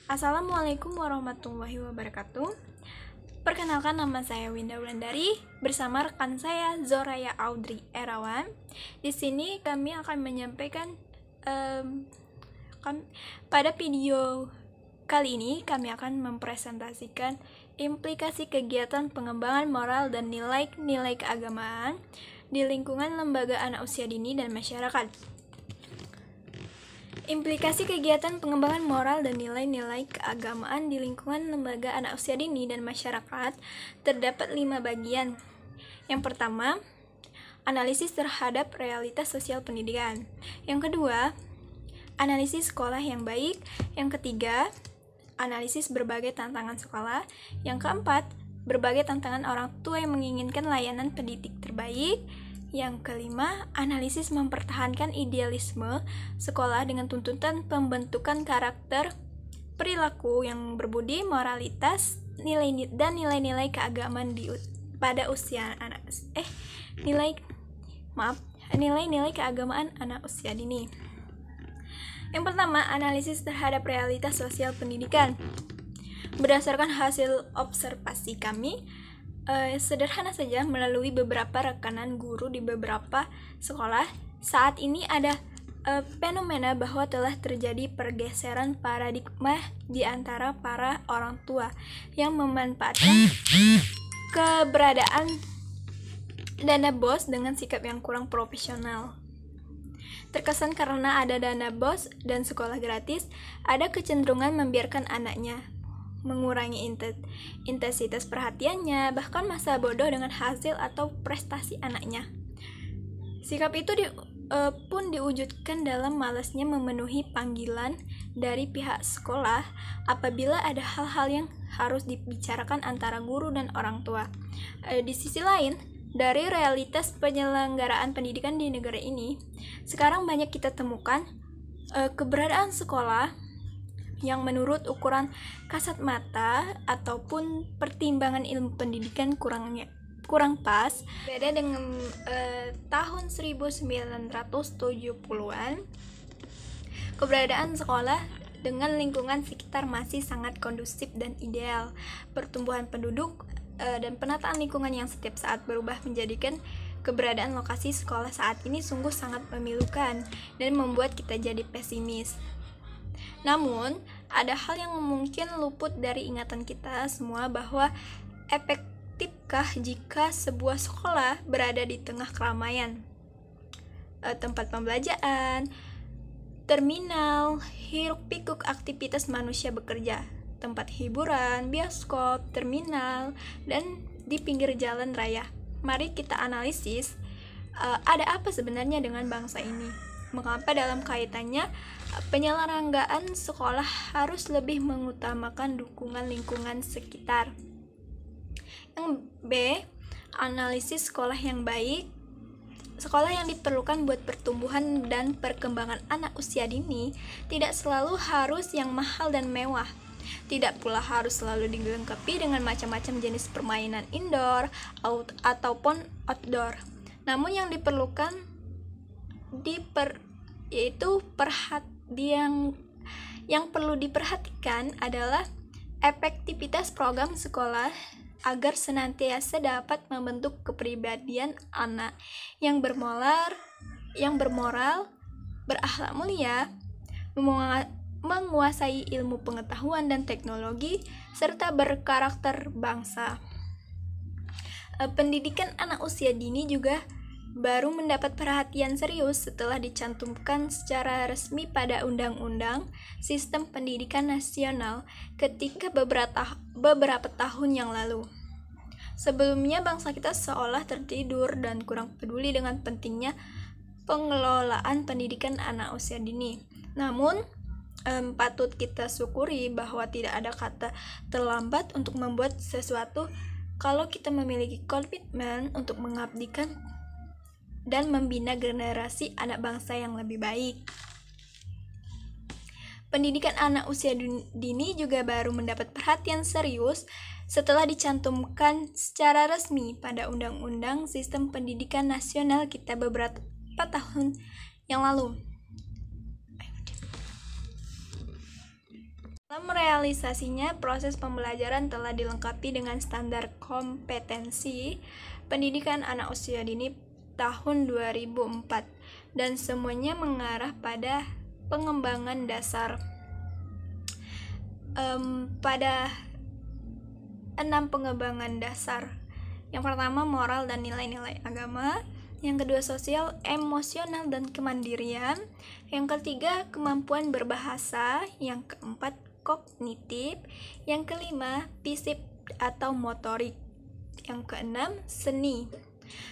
Assalamualaikum warahmatullahi wabarakatuh. Perkenalkan, nama saya Winda Wulandari bersama rekan saya Zoraya Audrey Erawan. Di sini kami akan menyampaikan pada video kali ini kami akan mempresentasikan implikasi kegiatan pengembangan moral dan nilai-nilai keagamaan di lingkungan lembaga anak usia dini dan masyarakat. Implikasi kegiatan pengembangan moral dan nilai-nilai keagamaan di lingkungan lembaga anak usia dini dan masyarakat terdapat 5 bagian. Yang pertama, analisis terhadap realitas sosial pendidikan. Yang kedua, analisis sekolah yang baik. Yang ketiga, analisis berbagai tantangan sekolah. Yang keempat, berbagai tantangan orang tua yang menginginkan layanan pendidik terbaik. Yang kelima, analisis mempertahankan idealisme sekolah dengan tuntutan pembentukan karakter, perilaku yang berbudi, moralitas, nilai-nilai keagamaan pada usia nilai-nilai keagamaan anak usia dini. Yang pertama, analisis terhadap realitas sosial pendidikan. Berdasarkan hasil observasi kami, sederhana saja, melalui beberapa rekanan guru di beberapa sekolah, saat ini ada fenomena bahwa telah terjadi pergeseran paradigma di antara para orang tua yang memanfaatkan keberadaan dana BOS dengan sikap yang kurang profesional. Terkesan karena ada dana BOS dan sekolah gratis, ada kecenderungan membiarkan anaknya, mengurangi intensitas perhatiannya, bahkan masa bodoh dengan hasil atau prestasi anaknya. Sikap itu pun diwujudkan dalam malasnya memenuhi panggilan dari pihak sekolah apabila ada hal-hal yang harus dibicarakan antara guru dan orang tua. Di sisi lain, dari realitas penyelenggaraan pendidikan di negara ini, sekarang banyak kita temukan keberadaan sekolah yang menurut ukuran kasat mata ataupun pertimbangan ilmu pendidikan kurang pas. Beda dengan tahun 1970-an, keberadaan sekolah dengan lingkungan sekitar masih sangat kondusif dan ideal. Pertumbuhan penduduk dan penataan lingkungan yang setiap saat berubah menjadikan keberadaan lokasi sekolah saat ini sungguh sangat memilukan dan membuat kita jadi pesimis. Namun, ada hal yang mungkin luput dari ingatan kita semua, bahwa efektifkah jika sebuah sekolah berada di tengah keramaian, tempat pembelajaran, terminal, hiruk-pikuk aktivitas manusia bekerja, tempat hiburan, bioskop, terminal, dan di pinggir jalan raya. Mari kita analisis ada apa sebenarnya dengan bangsa ini. Mengapa dalam kaitannya penyelenggaraan sekolah harus lebih mengutamakan dukungan lingkungan sekitar. Yang B, analisis sekolah yang baik. Sekolah yang diperlukan buat pertumbuhan dan perkembangan anak usia dini tidak selalu harus yang mahal dan mewah. Tidak pula harus selalu dilengkapi dengan macam-macam jenis permainan indoor ataupun outdoor. Namun yang diperlukan yang perlu diperhatikan adalah efektivitas program sekolah agar senantiasa dapat membentuk kepribadian anak yang bermoral, berakhlak mulia, menguasai ilmu pengetahuan dan teknologi, serta berkarakter bangsa. Pendidikan anak usia dini juga baru mendapat perhatian serius setelah dicantumkan secara resmi pada Undang-Undang Sistem Pendidikan Nasional ketika beberapa tahun yang lalu. Sebelumnya bangsa kita seolah tertidur dan kurang peduli dengan pentingnya pengelolaan pendidikan anak usia dini. Namun, patut kita syukuri bahwa tidak ada kata terlambat untuk membuat sesuatu kalau kita memiliki komitmen untuk mengabdikan dan membina generasi anak bangsa yang lebih baik. Pendidikan anak usia dini juga baru mendapat perhatian serius setelah dicantumkan secara resmi pada Undang-Undang Sistem Pendidikan Nasional kita beberapa tahun yang lalu. Dalam realisasinya, proses pembelajaran telah dilengkapi dengan standar kompetensi pendidikan anak usia dini tahun 2004 dan semuanya mengarah pada pengembangan dasar pada 6 pengembangan dasar. Yang pertama, moral dan nilai-nilai agama. Yang kedua, sosial, emosional, dan kemandirian. Yang ketiga, kemampuan berbahasa. Yang keempat, kognitif. Yang kelima, fisik atau motorik. Yang keenam, seni.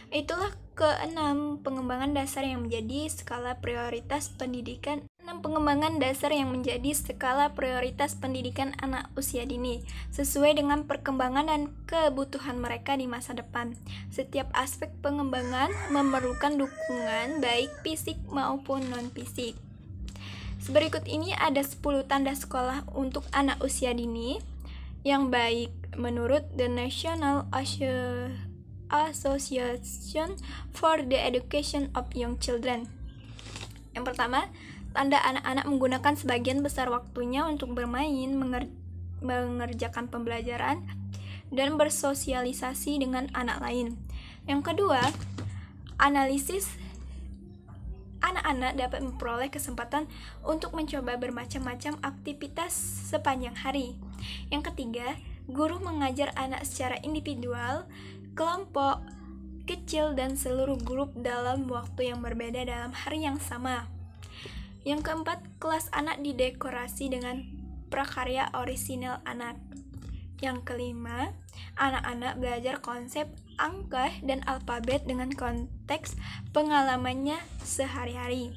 Itulah keenam pengembangan dasar yang menjadi skala prioritas pendidikan. 6 pengembangan dasar yang menjadi skala prioritas pendidikan anak usia dini sesuai dengan perkembangan dan kebutuhan mereka di masa depan. Setiap aspek pengembangan memerlukan dukungan baik fisik maupun non-fisik. Berikut ini ada 10 tanda sekolah untuk anak usia dini yang baik menurut The National Association for the Education of Young Children. Yang pertama, tanda anak-anak menggunakan sebagian besar waktunya untuk bermain, mengerjakan pembelajaran, dan bersosialisasi dengan anak lain. Yang kedua, analisis anak-anak dapat memperoleh kesempatan untuk mencoba bermacam-macam aktivitas sepanjang hari. Yang ketiga, guru mengajar anak secara individual, kelompok kecil, dan seluruh grup dalam waktu yang berbeda dalam hari yang sama. Yang keempat, kelas anak didekorasi dengan prakarya orisinal anak. Yang kelima, anak-anak belajar konsep angka dan alfabet dengan konteks pengalamannya sehari-hari.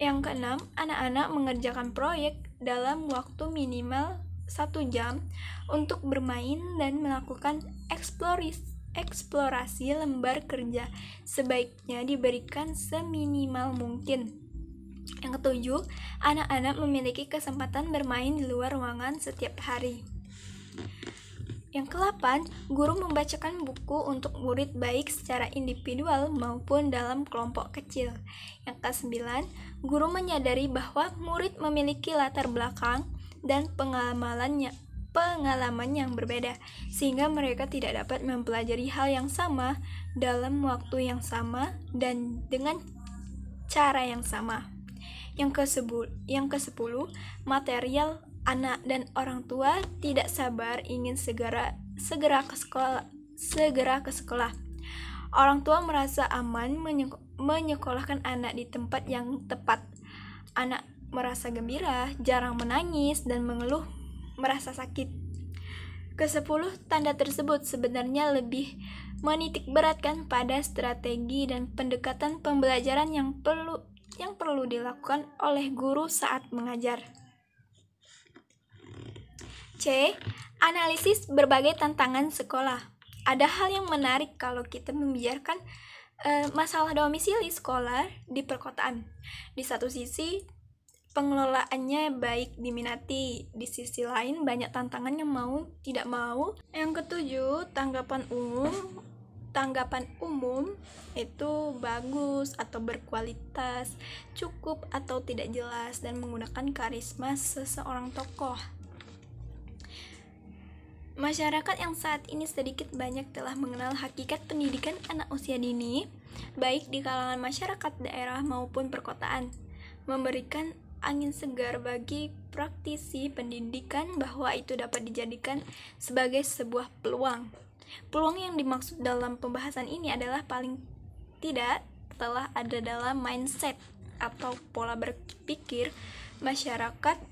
Yang keenam, anak-anak mengerjakan proyek dalam waktu minimal 1 jam untuk bermain dan melakukan eksplorasi lembar kerja. Sebaiknya diberikan seminimal mungkin. Yang ketujuh, anak-anak memiliki kesempatan bermain di luar ruangan setiap hari. Yang ke-8, guru membacakan buku untuk murid baik secara individual maupun dalam kelompok kecil. Yang ke-9, guru menyadari bahwa murid memiliki latar belakang dan pengalaman yang berbeda, sehingga mereka tidak dapat mempelajari hal yang sama dalam waktu yang sama dan dengan cara yang sama. Yang ke-10, material anak dan orang tua tidak sabar ingin segera ke sekolah. Orang tua merasa aman menyekolahkan anak di tempat yang tepat. Anak merasa gembira, jarang menangis, dan mengeluh merasa sakit. Ke-10 tanda tersebut sebenarnya lebih menitik beratkan pada strategi dan pendekatan pembelajaran yang perlu dilakukan oleh guru saat mengajar. C. Analisis berbagai tantangan sekolah. Ada hal yang menarik kalau kita membicarakan masalah domisili sekolah di perkotaan. Di satu sisi, pengelolaannya baik diminati, di sisi lain banyak tantangan yang mau tidak mau. Yang ke-7, tanggapan umum itu bagus atau berkualitas, cukup atau tidak jelas, dan menggunakan karisma seseorang tokoh. Masyarakat yang saat ini sedikit banyak telah mengenal hakikat pendidikan anak usia dini, baik di kalangan masyarakat daerah maupun perkotaan, memberikan angin segar bagi praktisi pendidikan bahwa itu dapat dijadikan sebagai sebuah peluang. Peluang yang dimaksud dalam pembahasan ini adalah paling tidak telah ada dalam mindset atau pola berpikir masyarakat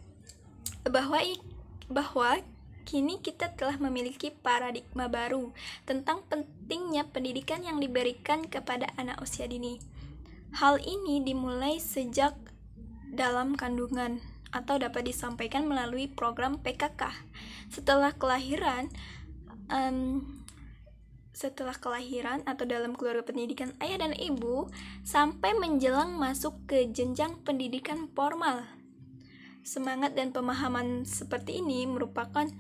bahwa kini kita telah memiliki paradigma baru tentang pentingnya pendidikan yang diberikan kepada anak usia dini. Hal ini dimulai sejak dalam kandungan atau dapat disampaikan melalui program PKK setelah kelahiran atau dalam keluarga pendidikan ayah dan ibu sampai menjelang masuk ke jenjang pendidikan formal. Semangat dan pemahaman seperti ini merupakan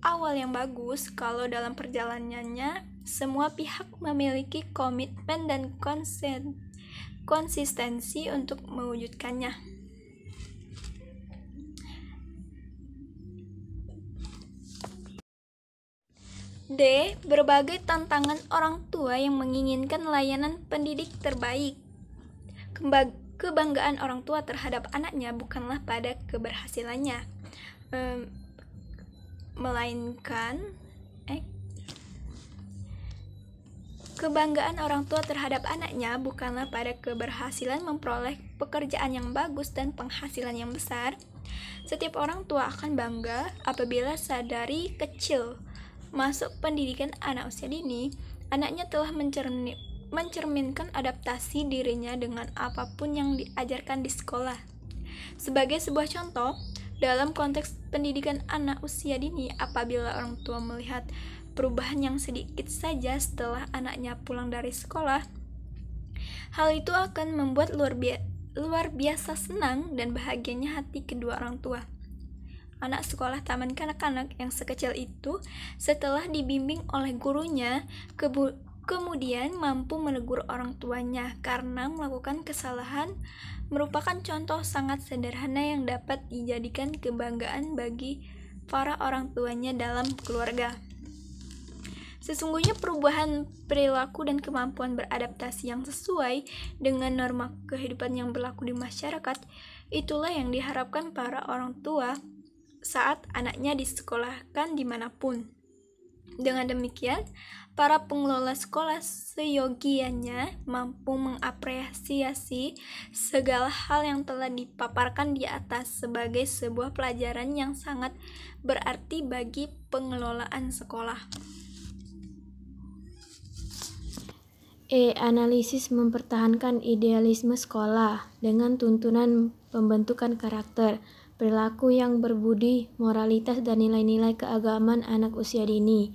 awal yang bagus kalau dalam perjalanannya semua pihak memiliki komitmen dan konsistensi untuk mewujudkannya. D. Berbagai tantangan orang tua yang menginginkan layanan pendidik terbaik. Kebanggaan orang tua terhadap anaknya bukanlah pada keberhasilannya, melainkan kebanggaan orang tua terhadap anaknya bukanlah pada keberhasilan memperoleh pekerjaan yang bagus dan penghasilan yang besar. Setiap orang tua akan bangga apabila sadari kecil masuk pendidikan anak usia dini, anaknya telah mencerminkan adaptasi dirinya dengan apapun yang diajarkan di sekolah. Sebagai sebuah contoh, dalam konteks pendidikan anak usia dini, apabila orang tua melihat perubahan yang sedikit saja setelah anaknya pulang dari sekolah, hal itu akan membuat luar biasa senang dan bahagianya hati kedua orang tua. Anak sekolah taman kanak-kanak yang sekecil itu, setelah dibimbing oleh gurunya, kemudian mampu menegur orang tuanya karena melakukan kesalahan, merupakan contoh sangat sederhana yang dapat dijadikan kebanggaan bagi para orang tuanya dalam keluarga. Sesungguhnya perubahan perilaku dan kemampuan beradaptasi yang sesuai dengan norma kehidupan yang berlaku di masyarakat, itulah yang diharapkan para orang tua saat anaknya disekolahkan dimanapun. Dengan demikian, para pengelola sekolah seyogianya mampu mengapresiasi segala hal yang telah dipaparkan di atas sebagai sebuah pelajaran yang sangat berarti bagi pengelolaan sekolah. Analisis mempertahankan idealisme sekolah dengan tuntunan pembentukan karakter, perilaku yang berbudi, moralitas, dan nilai-nilai keagamaan anak usia dini.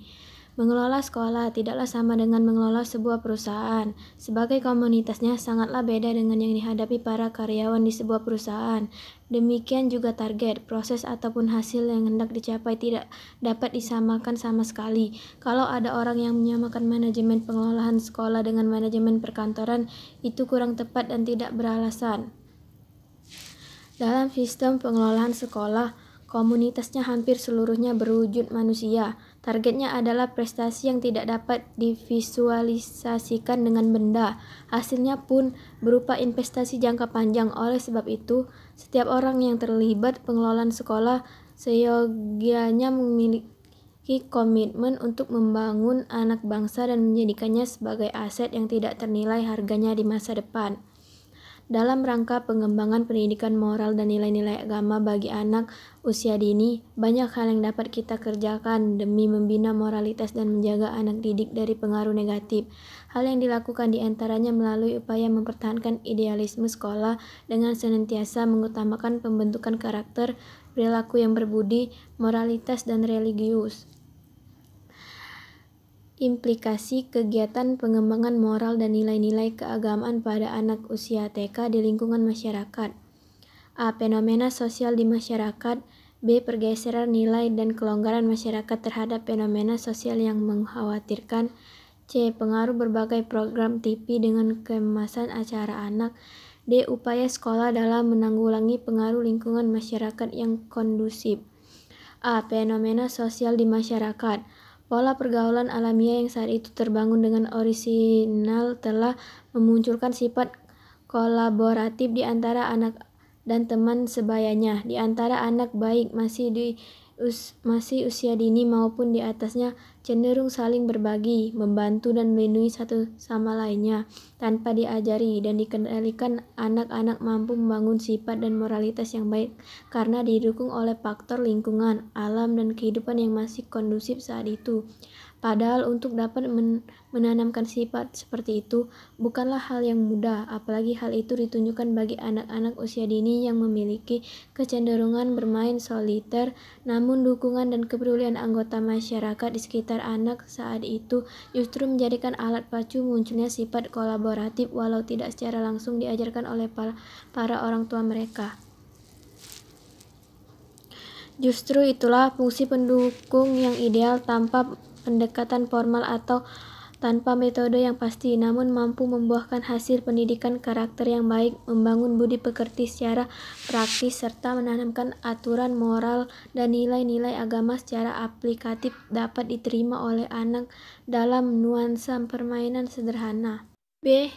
Mengelola sekolah tidaklah sama dengan mengelola sebuah perusahaan. Sebagai komunitasnya sangatlah beda dengan yang dihadapi para karyawan di sebuah perusahaan. Demikian juga target, proses ataupun hasil yang hendak dicapai tidak dapat disamakan sama sekali. Kalau ada orang yang menyamakan manajemen pengelolaan sekolah dengan manajemen perkantoran, itu kurang tepat dan tidak beralasan. Dalam sistem pengelolaan sekolah, komunitasnya hampir seluruhnya berwujud manusia. Targetnya adalah prestasi yang tidak dapat divisualisasikan dengan benda. Hasilnya pun berupa investasi jangka panjang. Oleh sebab itu, setiap orang yang terlibat pengelolaan sekolah seyogianya memiliki komitmen untuk membangun anak bangsa dan menjadikannya sebagai aset yang tidak ternilai harganya di masa depan. Dalam rangka pengembangan pendidikan moral dan nilai-nilai agama bagi anak usia dini, banyak hal yang dapat kita kerjakan demi membina moralitas dan menjaga anak didik dari pengaruh negatif. Hal yang dilakukan diantaranya melalui upaya mempertahankan idealisme sekolah dengan senantiasa mengutamakan pembentukan karakter, perilaku yang berbudi, moralitas, dan religius. Implikasi kegiatan pengembangan moral dan nilai-nilai keagamaan pada anak usia TK di lingkungan masyarakat. A. Fenomena sosial di masyarakat. B. Pergeseran nilai dan kelonggaran masyarakat terhadap fenomena sosial yang mengkhawatirkan. C. Pengaruh berbagai program TV dengan kemasan acara anak. D. Upaya sekolah dalam menanggulangi pengaruh lingkungan masyarakat yang kondusif. A. Fenomena sosial di masyarakat. Pola pergaulan alamiah yang saat itu terbangun dengan orisinal telah memunculkan sifat kolaboratif di antara anak dan teman sebayanya, di antara anak baik masih usia dini maupun di atasnya, cenderung saling berbagi, membantu dan melindungi satu sama lainnya. Tanpa diajari dan dikendalikan, anak-anak mampu membangun sifat dan moralitas yang baik karena didukung oleh faktor lingkungan, alam, dan kehidupan yang masih kondusif saat itu. Padahal untuk dapat menanamkan sifat seperti itu bukanlah hal yang mudah, apalagi hal itu ditunjukkan bagi anak-anak usia dini yang memiliki kecenderungan bermain soliter, namun dukungan dan kepedulian anggota masyarakat di sekitar anak saat itu justru menjadikan alat pacu munculnya sifat kolaboratif walau tidak secara langsung diajarkan oleh para orang tua mereka. Justru itulah fungsi pendukung yang ideal tanpa pendekatan formal atau tanpa metode yang pasti, namun mampu membuahkan hasil pendidikan karakter yang baik, membangun budi pekerti secara praktis, serta menanamkan aturan moral dan nilai-nilai agama secara aplikatif dapat diterima oleh anak dalam nuansa permainan sederhana. B.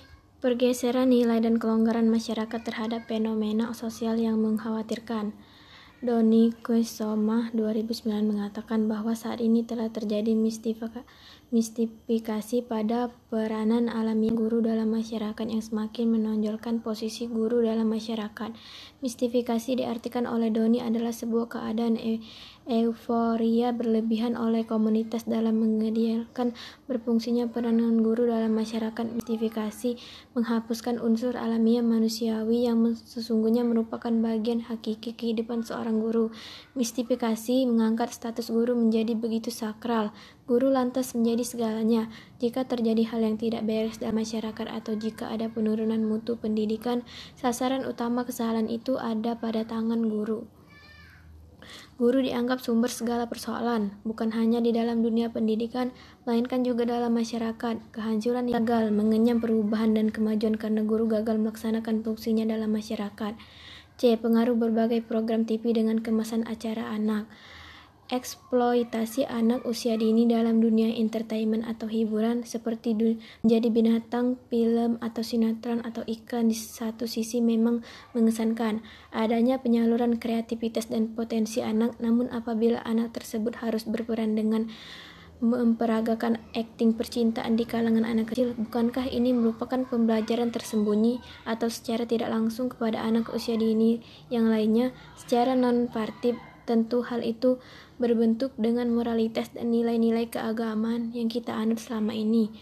Pergeseran nilai dan kelonggaran masyarakat terhadap fenomena sosial yang mengkhawatirkan. Doni Kusuma 2009 mengatakan bahwa saat ini telah terjadi mistifikasi pada peranan alamiah guru dalam masyarakat yang semakin menonjolkan posisi guru dalam masyarakat. Mistifikasi diartikan oleh Doni adalah sebuah keadaan euforia berlebihan oleh komunitas dalam mengidealkan berfungsinya peranan guru dalam masyarakat. Mistifikasi menghapuskan unsur alamiah manusiawi yang sesungguhnya merupakan bagian hakiki kehidupan seorang guru. Mistifikasi mengangkat status guru menjadi begitu sakral. Guru lantas menjadi segalanya. Jika terjadi hal yang tidak beres dalam masyarakat atau jika ada penurunan mutu pendidikan, sasaran utama kesalahan itu ada pada tangan guru. Guru dianggap sumber segala persoalan, bukan hanya di dalam dunia pendidikan, melainkan juga dalam masyarakat. Kehancuran yang gagal mengenyam perubahan dan kemajuan karena guru gagal melaksanakan fungsinya dalam masyarakat. C. Pengaruh berbagai program TV dengan kemasan acara anak. Eksploitasi anak usia dini dalam dunia entertainment atau hiburan seperti menjadi binatang, film atau sinetron atau iklan di satu sisi memang mengesankan adanya penyaluran kreativitas dan potensi anak, namun apabila anak tersebut harus berperan dengan memperagakan akting percintaan di kalangan anak kecil, bukankah ini merupakan pembelajaran tersembunyi atau secara tidak langsung kepada anak usia dini yang lainnya? Secara non-partif, tentu hal itu berbentuk dengan moralitas dan nilai-nilai keagamaan yang kita anut selama ini.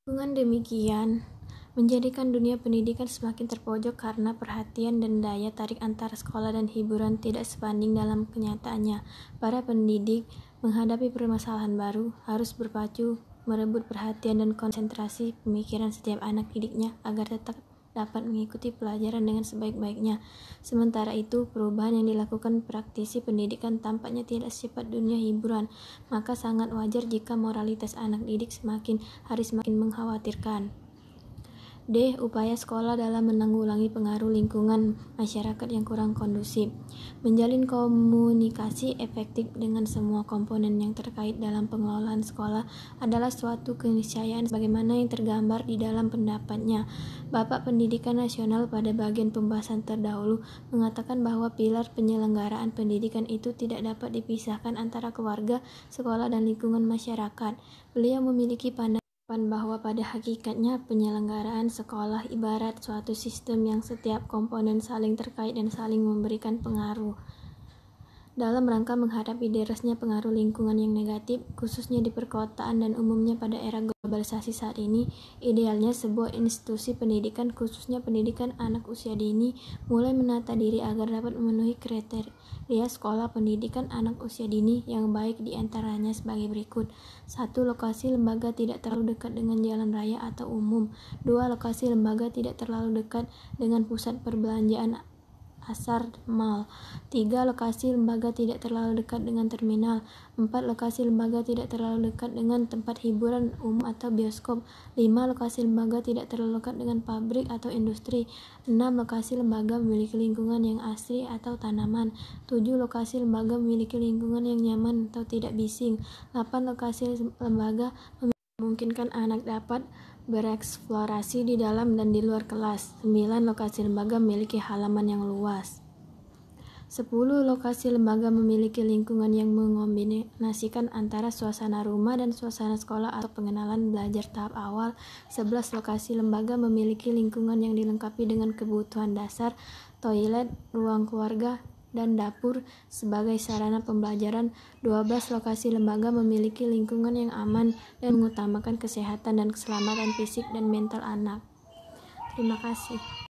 Dengan demikian, menjadikan dunia pendidikan semakin terpojok karena perhatian dan daya tarik antara sekolah dan hiburan tidak sebanding dalam kenyataannya. Para pendidik menghadapi permasalahan baru harus berpacu merebut perhatian dan konsentrasi pemikiran setiap anak didiknya agar tetap dapat mengikuti pelajaran dengan sebaik-baiknya. Sementara itu, perubahan yang dilakukan praktisi pendidikan tampaknya tidak sifat dunia hiburan, maka sangat wajar jika moralitas anak didik semakin mengkhawatirkan. D. Upaya sekolah dalam menanggulangi pengaruh lingkungan masyarakat yang kurang kondusif. Menjalin komunikasi efektif dengan semua komponen yang terkait dalam pengelolaan sekolah adalah suatu keniscayaan sebagaimana yang tergambar di dalam pendapatnya. Bapak Pendidikan Nasional pada bagian pembahasan terdahulu mengatakan bahwa pilar penyelenggaraan pendidikan itu tidak dapat dipisahkan antara keluarga, sekolah, dan lingkungan masyarakat. Beliau memiliki pandangan bahwa pada hakikatnya penyelenggaraan sekolah ibarat suatu sistem yang setiap komponen saling terkait dan saling memberikan pengaruh. Dalam rangka menghadapi derasnya pengaruh lingkungan yang negatif, khususnya di perkotaan dan umumnya pada era globalisasi saat ini, idealnya sebuah institusi pendidikan, khususnya pendidikan anak usia dini, mulai menata diri agar dapat memenuhi kriteria sekolah pendidikan anak usia dini yang baik, di antaranya sebagai berikut. 1. Lokasi lembaga tidak terlalu dekat dengan jalan raya atau umum. 2. Lokasi lembaga tidak terlalu dekat dengan pusat perbelanjaan pasar, mal. 3. Lokasi lembaga tidak terlalu dekat dengan terminal. 4. Lokasi lembaga tidak terlalu dekat dengan tempat hiburan umum atau bioskop. 5. Lokasi lembaga tidak terlalu dekat dengan pabrik atau industri. 6. Lokasi lembaga memiliki lingkungan yang asri atau tanaman. 7. Lokasi lembaga memiliki lingkungan yang nyaman atau tidak bising. 8. Lokasi lembaga memungkinkan anak dapat bereksplorasi di dalam dan di luar kelas. 9. Lokasi lembaga memiliki halaman yang luas. 10. Lokasi lembaga memiliki lingkungan yang mengombinasikan antara suasana rumah dan suasana sekolah atau pengenalan belajar tahap awal. 11. Lokasi lembaga memiliki lingkungan yang dilengkapi dengan kebutuhan dasar, toilet, ruang keluarga, dan dapur sebagai sarana pembelajaran. 12. Lokasi lembaga memiliki lingkungan yang aman dan mengutamakan kesehatan dan keselamatan fisik dan mental anak. Terima kasih.